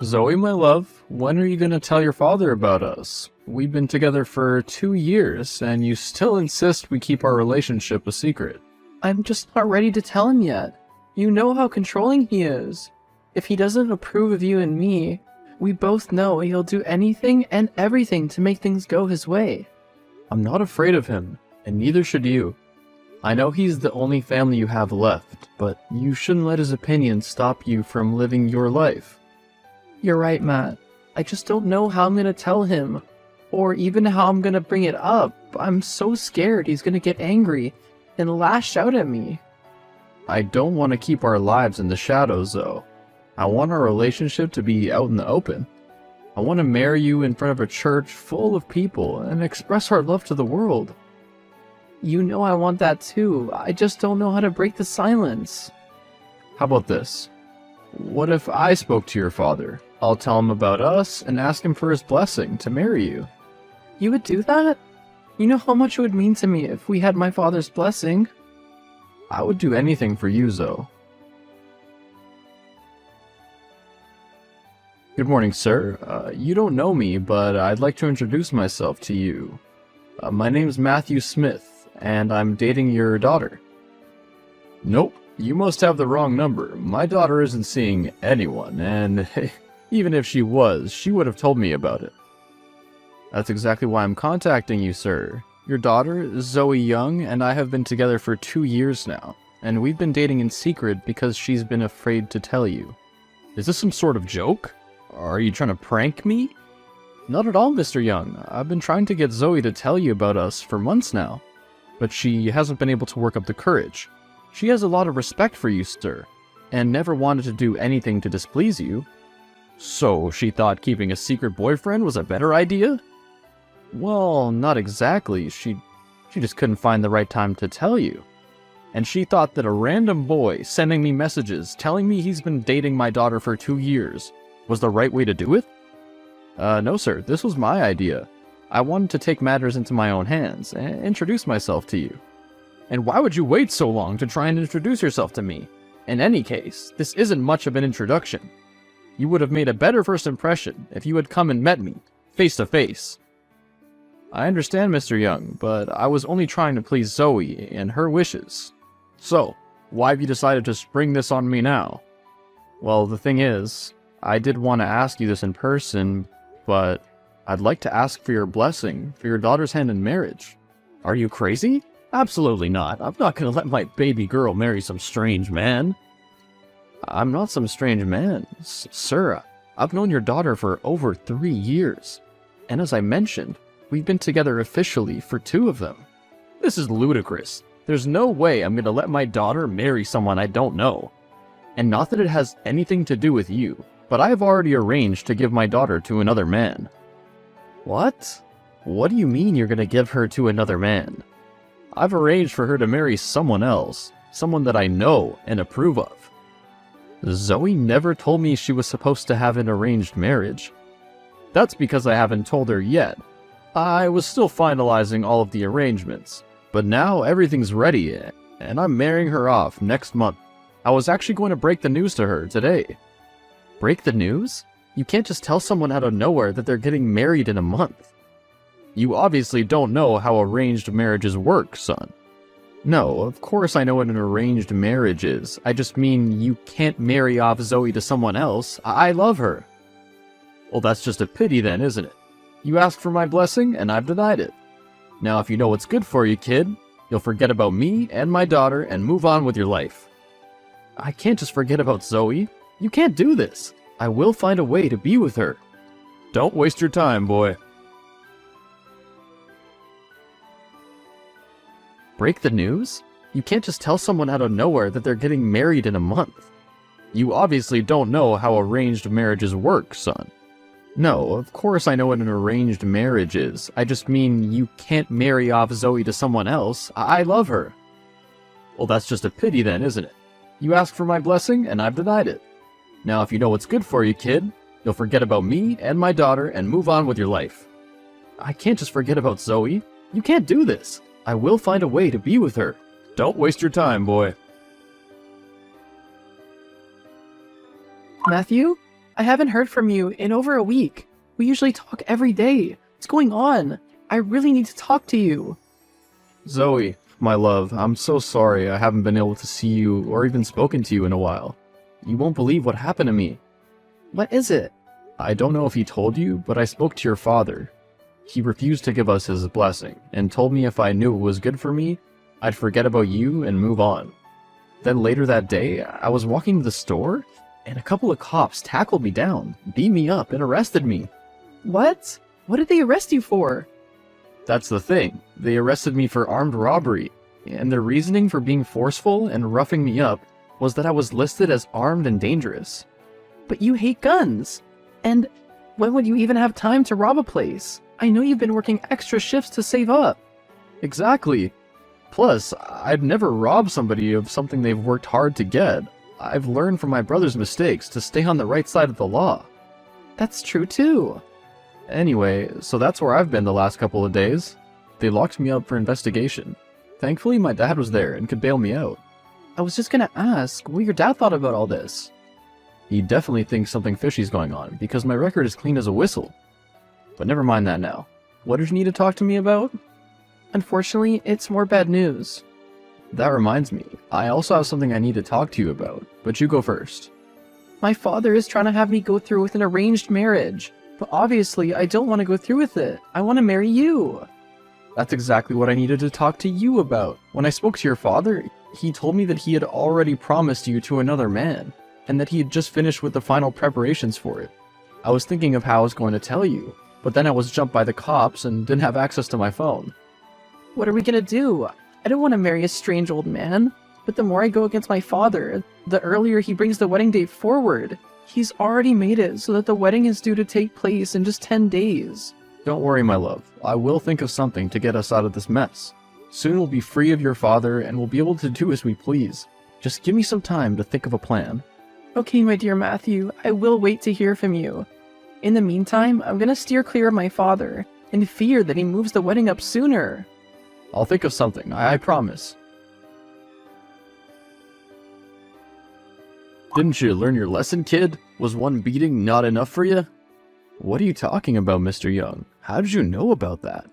Zoe, my love, when are you gonna tell your father about us? We've been together for 2 years, and you still insist we keep our relationship a secret. I'm just not ready to tell him yet. You know how controlling he is. If he doesn't approve of you and me, we both know he'll do anything and everything to make things go his way. I'm not afraid of him, and neither should you. I know he's the only family you have left, but you shouldn't let his opinion stop you from living your life. You're right, Matt. I just don't know how I'm gonna tell him, or even how I'm gonna bring it up. I'm so scared he's gonna get angry and lash out at me. I don't want to keep our lives in the shadows, though. I want our relationship to be out in the open. I want to marry you in front of a church full of people and express our love to the world. You know I want that too. I just don't know how to break the silence. How about this? What if I spoke to your father? I'll tell him about us and ask him for his blessing to marry you. You would do that? You know how much it would mean to me if we had my father's blessing. I would do anything for you, Zoe. Good morning, sir. You don't know me, but I'd like to introduce myself to you. My name's Matthew Smith, and I'm dating your daughter. Nope, you must have the wrong number. My daughter isn't seeing anyone, and even if she was, she would have told me about it. That's exactly why I'm contacting you, sir. Your daughter, Zoe Young, and I have been together for 2 years now, and we've been dating in secret because she's been afraid to tell you. Is this some sort of joke? Are you trying to prank me? Not at all, Mr. Young. I've been trying to get Zoe to tell you about us for months now, but she hasn't been able to work up the courage. She has a lot of respect for you, sir, and never wanted to do anything to displease you. So she thought keeping a secret boyfriend was a better idea? Well, not exactly. She just couldn't find the right time to tell you. And she thought that a random boy sending me messages telling me he's been dating my daughter for 2 years was the right way to do it? No, sir. This was my idea. I wanted to take matters into my own hands and introduce myself to you. And why would you wait so long to try and introduce yourself to me? In any case, this isn't much of an introduction. You would have made a better first impression if you had come and met me, face to face. I understand, Mr. Young, but I was only trying to please Zoe and her wishes. So, why have you decided to spring this on me now? Well, the thing is, I did want to ask you this in person, but I'd like to ask for your blessing for your daughter's hand in marriage. Are you crazy? Absolutely not. I'm not going to let my baby girl marry some strange man. I'm not some strange man, sir. I've known your daughter for over 3 years. And as I mentioned, we've been together officially for 2 of them. This is ludicrous. There's no way I'm going to let my daughter marry someone I don't know. And not that it has anything to do with you, but I have already arranged to give my daughter to another man. What? What do you mean you're going to give her to another man? I've arranged for her to marry someone else, someone that I know and approve of. Zoe never told me she was supposed to have an arranged marriage. That's because I haven't told her yet. I was still finalizing all of the arrangements, but now everything's ready, and I'm marrying her off next month. I was actually going to break the news to her today. Break the news? You can't just tell someone out of nowhere that they're getting married in a month. You obviously don't know how arranged marriages work, son. No, of course I know what an arranged marriage is. I just mean you can't marry off Zoe to someone else. I love her. Well, that's just a pity then, isn't it? You asked for my blessing, and I've denied it. Now, if you know what's good for you, kid, you'll forget about me and my daughter and move on with your life. I can't just forget about Zoe. You can't do this. I will find a way to be with her. Don't waste your time, boy. Break the news? You can't just tell someone out of nowhere that they're getting married in a month. You obviously don't know how arranged marriages work, son. No, of course I know what an arranged marriage is. I just mean you can't marry off Zoe to someone else. I love her. Well, that's just a pity then, isn't it? You asked for my blessing, and I've denied it. Now, if you know what's good for you, kid, you'll forget about me and my daughter and move on with your life. I can't just forget about Zoe. You can't do this. I will find a way to be with her. Don't waste your time, boy. Matthew? I haven't heard from you in over a week. We usually talk every day. What's going on? I really need to talk to you. Zoe, my love, I'm so sorry I haven't been able to see you or even spoken to you in a while. You won't believe what happened to me. What is it? I don't know if he told you, but I spoke to your father. He refused to give us his blessing, and told me if I knew it was good for me, I'd forget about you and move on. Then later that day, I was walking to the store, and a couple of cops tackled me down, beat me up, and arrested me. What? What did they arrest you for? That's the thing. They arrested me for armed robbery, and their reasoning for being forceful and roughing me up was that I was listed as armed and dangerous. But you hate guns. And when would you even have time to rob a place? I know you've been working extra shifts to save up. Exactly. Plus, I'd never rob somebody of something they've worked hard to get. I've learned from my brother's mistakes to stay on the right side of the law. That's true too. Anyway, so that's where I've been the last couple of days. They locked me up for investigation. Thankfully, my dad was there and could bail me out. I was just gonna ask what your dad thought about all this. He definitely thinks something fishy's going on, because my record is clean as a whistle. But never mind that now. What did you need to talk to me about? Unfortunately, it's more bad news. That reminds me, I also have something I need to talk to you about, but you go first. My father is trying to have me go through with an arranged marriage, but obviously I don't want to go through with it. I want to marry you. That's exactly what I needed to talk to you about. When I spoke to your father, he told me that he had already promised you to another man, and that he had just finished with the final preparations for it. I was thinking of how I was going to tell you, but then I was jumped by the cops and didn't have access to my phone. What are we gonna do? I don't want to marry a strange old man, but the more I go against my father, the earlier he brings the wedding date forward. He's already made it so that the wedding is due to take place in just 10 days. Don't worry, my love. I will think of something to get us out of this mess. Soon we'll be free of your father and we'll be able to do as we please. Just give me some time to think of a plan. Okay, my dear Matthew, I will wait to hear from you. In the meantime, I'm gonna steer clear of my father, in fear that he moves the wedding up sooner. I'll think of something, I promise. Didn't you learn your lesson, kid? Was one beating not enough for you? What are you talking about, Mr. Young? How did you know about that?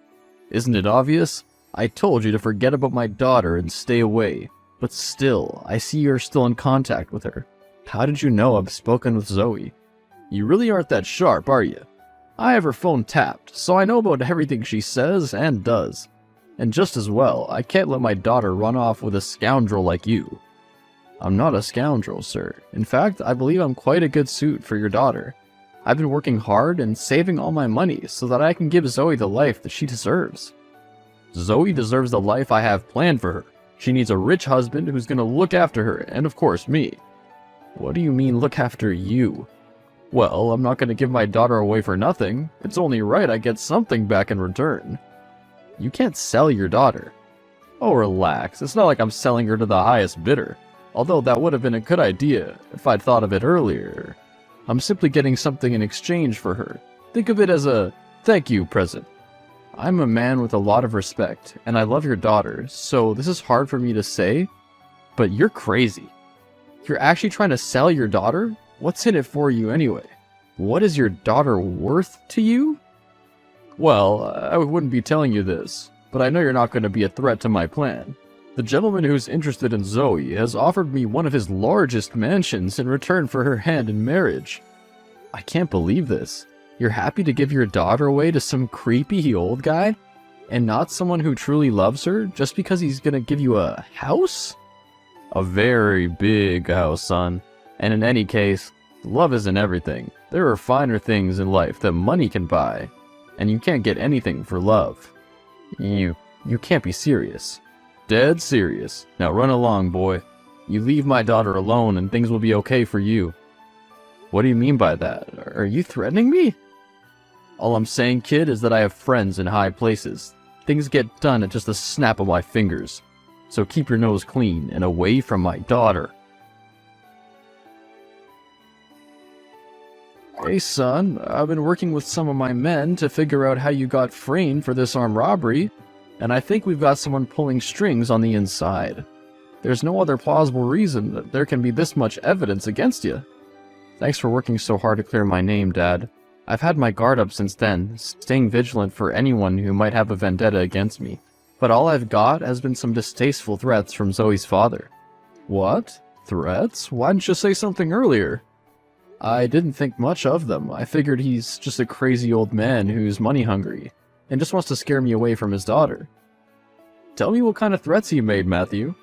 Isn't it obvious? I told you to forget about my daughter and stay away. But still, I see you're still in contact with her. How did you know I've spoken with Zoe? You really aren't that sharp, are you? I have her phone tapped, so I know about everything she says and does. And just as well, I can't let my daughter run off with a scoundrel like you. I'm not a scoundrel, sir. In fact, I believe I'm quite a good suit for your daughter. I've been working hard and saving all my money so that I can give Zoe the life that she deserves. Zoe deserves the life I have planned for her. She needs a rich husband who's going to look after her, and of course me. What do you mean, look after you? Well, I'm not going to give my daughter away for nothing. It's only right I get something back in return. You can't sell your daughter. Oh, relax. It's not like I'm selling her to the highest bidder. Although that would have been a good idea if I'd thought of it earlier. I'm simply getting something in exchange for her. Think of it as a thank you present. I'm a man with a lot of respect, and I love your daughter, so this is hard for me to say, but you're crazy. You're actually trying to sell your daughter? What's in it for you anyway? What is your daughter worth to you? Well, I wouldn't be telling you this, but I know you're not going to be a threat to my plan. The gentleman who's interested in Zoe has offered me one of his largest mansions in return for her hand in marriage. I can't believe this. You're happy to give your daughter away to some creepy old guy? And not someone who truly loves her just because he's gonna give you a house? A very big house, son. And in any case, love isn't everything. There are finer things in life that money can buy. And you can't get anything for love. You can't be serious. Dead serious. Now run along, boy. You leave my daughter alone and things will be okay for you. What do you mean by that? Are you threatening me? All I'm saying, kid, is that I have friends in high places. Things get done at just a snap of my fingers. So keep your nose clean and away from my daughter. Hey son, I've been working with some of my men to figure out how you got framed for this armed robbery, and I think we've got someone pulling strings on the inside. There's no other plausible reason that there can be this much evidence against you. Thanks for working so hard to clear my name, Dad. I've had my guard up since then, staying vigilant for anyone who might have a vendetta against me. But all I've got has been some distasteful threats from Zoe's father. What? Threats? Why didn't you say something earlier? I didn't think much of them. I figured he's just a crazy old man who's money hungry, and just wants to scare me away from his daughter. Tell me what kind of threats he made, Matthew.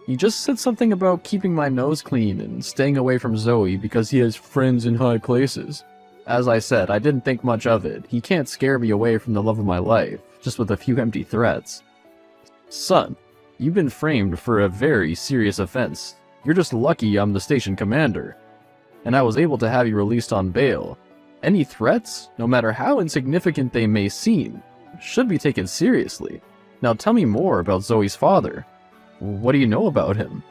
He just said something about keeping my nose clean and staying away from Zoe because he has friends in high places. As I said, I didn't think much of it. He can't scare me away from the love of my life, just with a few empty threats. Son, you've been framed for a very serious offense. You're just lucky I'm the station commander, and I was able to have you released on bail. Any threats, no matter how insignificant they may seem, should be taken seriously. Now tell me more about Zoe's father. What do you know about him?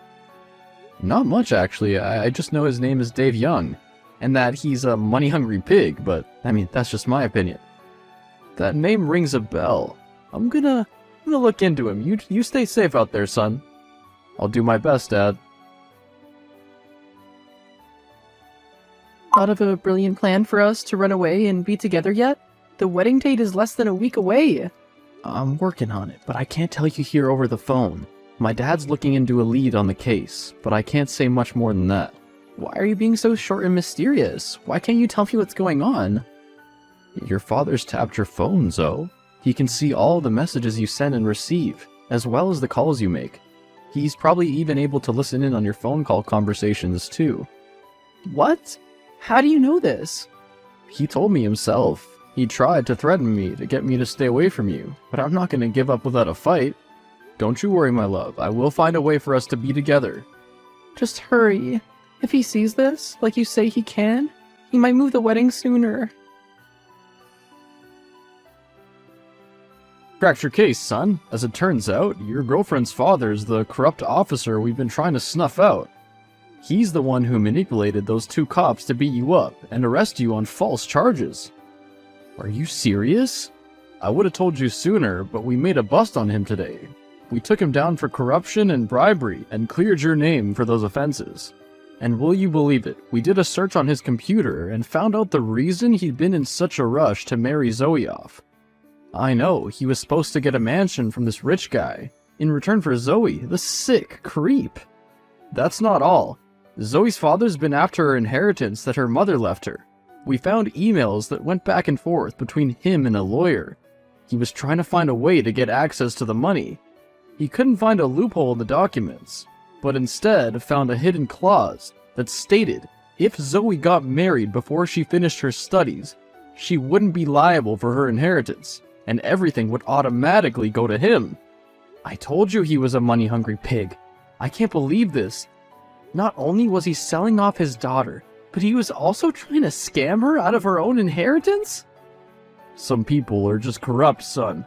Not much, actually. I just know his name is Dave Young, and that he's a money-hungry pig, but, I mean, that's just my opinion. That name rings a bell. I'm gonna look into him. You stay safe out there, son. I'll do my best, Dad. Thought of a brilliant plan for us to run away and be together yet? The wedding date is less than a week away. I'm working on it, but I can't tell you here over the phone. My dad's looking into a lead on the case, but I can't say much more than that. Why are you being so short and mysterious? Why can't you tell me what's going on? Your father's tapped your phone, Zoe. He can see all the messages you send and receive, as well as the calls you make. He's probably even able to listen in on your phone call conversations, too. What? How do you know this? He told me himself. He tried to threaten me to get me to stay away from you, but I'm not going to give up without a fight. Don't you worry, my love. I will find a way for us to be together. Just hurry. If he sees this, like you say he can, he might move the wedding sooner. Cracked your case, son. As it turns out, your girlfriend's father's the corrupt officer we've been trying to snuff out. He's the one who manipulated those two cops to beat you up and arrest you on false charges. Are you serious? I would have told you sooner, but we made a bust on him today. We took him down for corruption and bribery and cleared your name for those offenses. And will you believe it, we did a search on his computer and found out the reason he'd been in such a rush to marry Zoe off. I know, he was supposed to get a mansion from this rich guy, in return for Zoe, the sick creep. That's not all. Zoe's father's been after her inheritance that her mother left her. We found emails that went back and forth between him and a lawyer. He was trying to find a way to get access to the money. He couldn't find a loophole in the documents, but instead found a hidden clause that stated if Zoe got married before she finished her studies, she wouldn't be liable for her inheritance, and everything would automatically go to him. I told you he was a money-hungry pig. I can't believe this. Not only was he selling off his daughter, but he was also trying to scam her out of her own inheritance? Some people are just corrupt, son.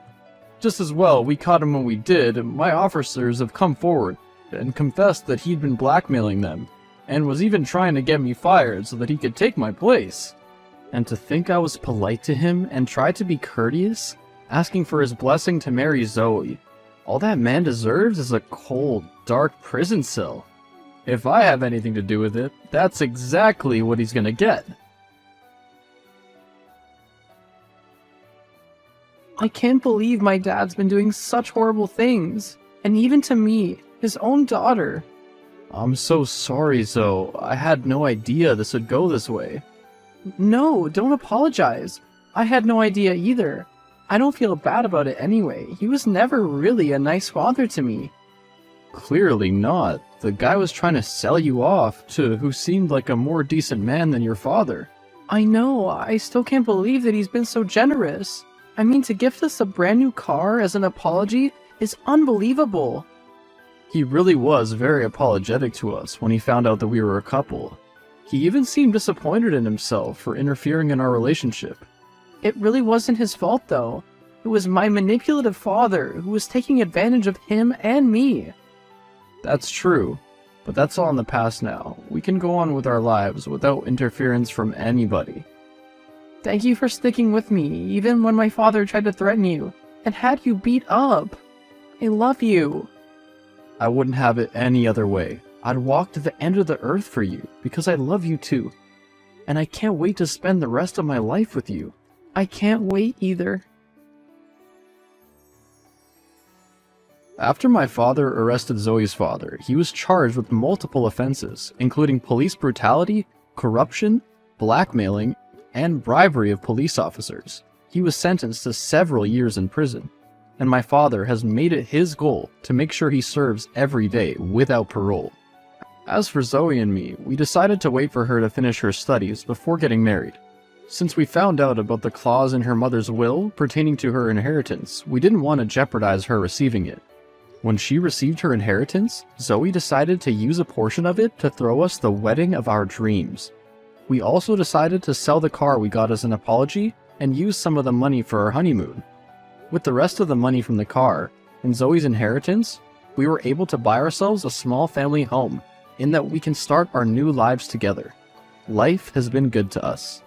Just as well we caught him when we did, my officers have come forward and confessed that he'd been blackmailing them, and was even trying to get me fired so that he could take my place. And to think I was polite to him and tried to be courteous, asking for his blessing to marry Zoe. All that man deserves is a cold, dark prison cell. If I have anything to do with it, that's exactly what he's gonna get. I can't believe my dad's been doing such horrible things. And even to me, his own daughter. I'm so sorry, Zoe. I had no idea this would go this way. No, don't apologize. I had no idea either. I don't feel bad about it anyway. He was never really a nice father to me. Clearly not. The guy was trying to sell you off to who seemed like a more decent man than your father. I know, I still can't believe that he's been so generous. I mean, to gift us a brand new car as an apology is unbelievable. He really was very apologetic to us when he found out that we were a couple. He even seemed disappointed in himself for interfering in our relationship. It really wasn't his fault, though. It was my manipulative father who was taking advantage of him and me. That's true, but that's all in the past now. We can go on with our lives without interference from anybody. Thank you for sticking with me, even when my father tried to threaten you, and had you beat up. I love you. I wouldn't have it any other way. I'd walk to the end of the earth for you, because I love you too. and I can't wait to spend the rest of my life with you. I can't wait either. After my father arrested Zoe's father, he was charged with multiple offenses, including police brutality, corruption, blackmailing, and bribery of police officers. He was sentenced to several years in prison, and my father has made it his goal to make sure he serves every day without parole. As for Zoe and me, we decided to wait for her to finish her studies before getting married. Since we found out about the clause in her mother's will pertaining to her inheritance, we didn't want to jeopardize her receiving it. When she received her inheritance, Zoe decided to use a portion of it to throw us the wedding of our dreams. We also decided to sell the car we got as an apology and use some of the money for our honeymoon. With the rest of the money from the car and Zoe's inheritance, we were able to buy ourselves a small family home in that we can start our new lives together. Life has been good to us.